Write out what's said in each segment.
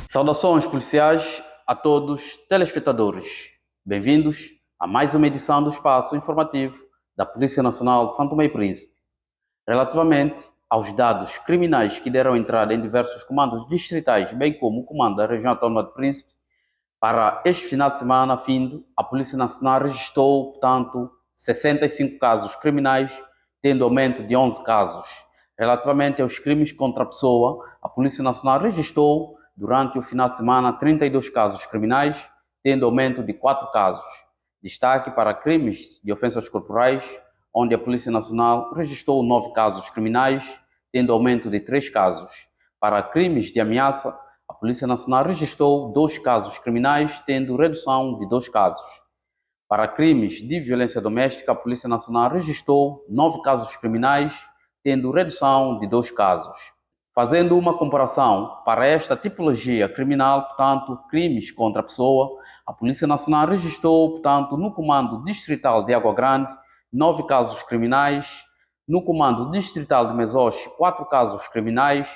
Saudações policiais a todos telespectadores. Bem-vindos a mais uma edição do Espaço Informativo da Polícia Nacional de São Tomé e Príncipe. Relativamente aos dados criminais que deram entrada em diversos comandos distritais, bem como o comando da região autónoma de Príncipe, para este final de semana findo, a Polícia Nacional registrou, portanto, 65 casos criminais, tendo aumento de 11 casos. Relativamente aos crimes contra a pessoa, a Polícia Nacional registrou, durante o final de semana, 32 casos criminais, tendo aumento de 4 casos. Destaque para crimes de ofensas corporais, onde a Polícia Nacional registrou 9 casos criminais, tendo aumento de 3 casos. Para crimes de ameaça, a Polícia Nacional registrou 2 casos criminais, tendo redução de 2 casos. Para crimes de violência doméstica, a Polícia Nacional registrou 9 casos criminais, tendo redução de 2 casos. Fazendo uma comparação para esta tipologia criminal, portanto, crimes contra a pessoa, a Polícia Nacional registrou, portanto, no Comando Distrital de Água Grande, 9 casos criminais, no Comando Distrital de Mesoche, 4 casos criminais,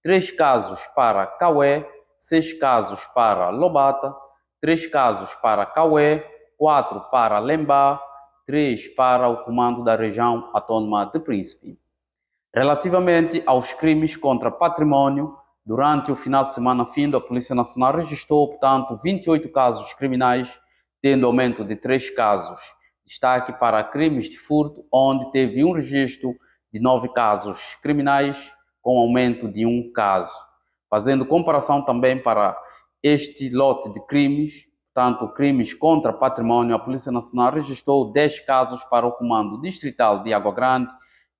3 casos para Caué, 6 casos para Lobata, 3 casos para Caué, 4 para Lembá, 3 para o Comando da Região Autônoma de Príncipe. Relativamente aos crimes contra patrimônio, durante o final de semana findo, a Polícia Nacional registrou, portanto, 28 casos criminais, tendo aumento de 3 casos. Destaque para crimes de furto, onde teve um registro de 9 casos criminais, com aumento de 1 caso. Fazendo comparação também para este lote de crimes, portanto, crimes contra patrimônio, a Polícia Nacional registrou 10 casos para o Comando Distrital de Água Grande,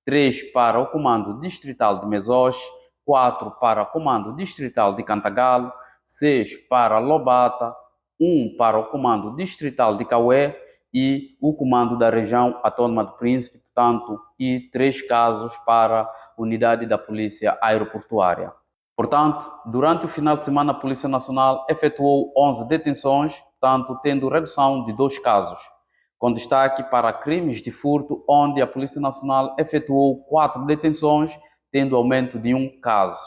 3 para o Comando Distrital de Mesoche, 4 para o Comando Distrital de Cantagalo, 6 para Lobata, 1 para o Comando Distrital de Caué e o Comando da Região Autônoma do Príncipe, portanto, e 3 casos para a Unidade da Polícia Aeroportuária. Portanto, durante o final de semana, a Polícia Nacional efetuou 11 detenções, portanto, tendo redução de 2 casos, com destaque para crimes de furto, onde a Polícia Nacional efetuou 4 detenções, tendo aumento de 1 caso.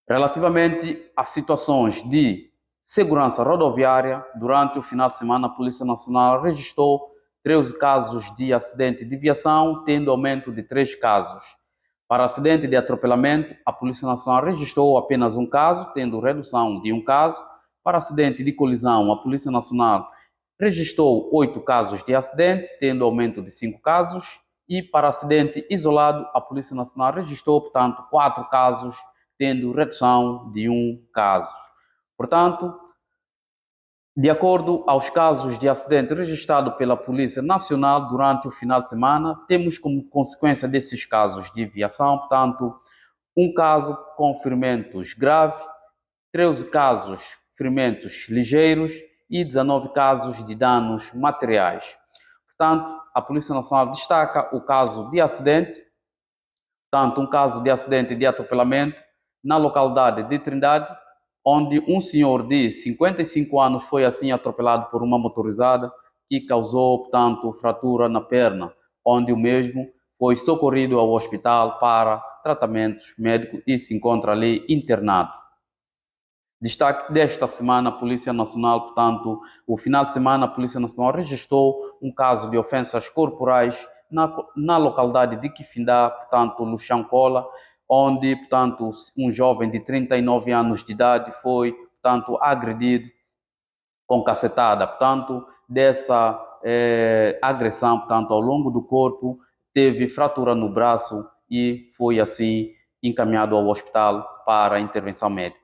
Relativamente a situações de segurança rodoviária, durante o final de semana, a Polícia Nacional registrou 13 casos de acidente de viação, tendo aumento de 3 casos. Para acidente de atropelamento, a Polícia Nacional registrou apenas 1 caso, tendo redução de 1 caso. Para acidente de colisão, a Polícia Nacional registrou 8 casos de acidente, tendo aumento de 5 casos. E para acidente isolado, a Polícia Nacional registrou, portanto, 4 casos, tendo redução de 1 caso. Portanto, de acordo aos casos de acidente registrados pela Polícia Nacional durante o final de semana, temos como consequência desses casos de viação, portanto, 1 caso com ferimentos graves, 13 casos ferimentos ligeiros e 19 casos de danos materiais. Portanto, a Polícia Nacional destaca o caso de acidente, portanto, um caso de acidente de atropelamento na localidade de Trindade, onde um senhor de 55 anos foi assim atropelado por uma motorizada que causou, portanto, fratura na perna, onde o mesmo foi socorrido ao hospital para tratamentos médicos e se encontra ali internado. Destaque desta semana, a Polícia Nacional, portanto, o final de semana, a Polícia Nacional registrou um caso de ofensas corporais na localidade de Quifindá, portanto, Luxancola, onde, portanto, um jovem de 39 anos de idade foi, portanto, agredido com cacetada. Portanto, dessa agressão, portanto, ao longo do corpo, teve fratura no braço e foi, assim, encaminhado ao hospital para a intervenção médica.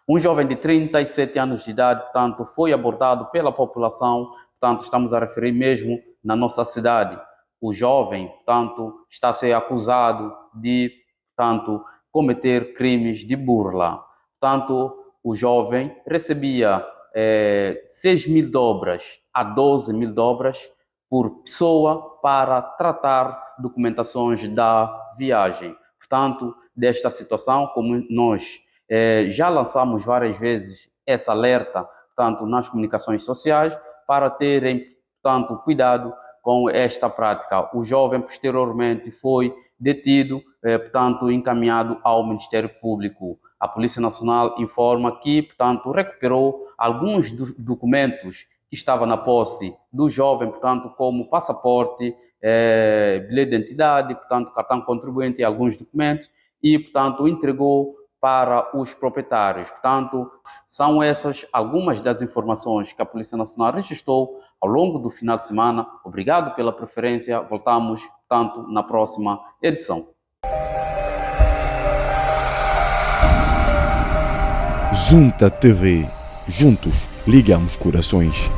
Um jovem de 37 anos de idade, portanto, foi abordado pela população, portanto, estamos a referir mesmo na nossa cidade. O jovem, portanto, está a ser acusado de, portanto, cometer crimes de burla. Portanto, o jovem recebia 6.000 dobras a 12.000 dobras por pessoa para tratar documentações da viagem. Portanto, desta situação, como nós já lançamos várias vezes esse alerta, portanto, nas comunicações sociais, para terem, portanto, cuidado com esta prática. O jovem, posteriormente, foi detido, portanto, encaminhado ao Ministério Público. a Polícia Nacional informa que, portanto, recuperou alguns documentos que estavam na posse do jovem, portanto, como passaporte, bilhete de identidade, portanto, cartão contribuinte e alguns documentos, e, portanto, entregou para os proprietários. Portanto, são essas algumas das informações que a Polícia Nacional registrou ao longo do final de semana. Obrigado pela preferência. Voltamos, portanto, na próxima edição. Junta TV. Juntos ligamos corações.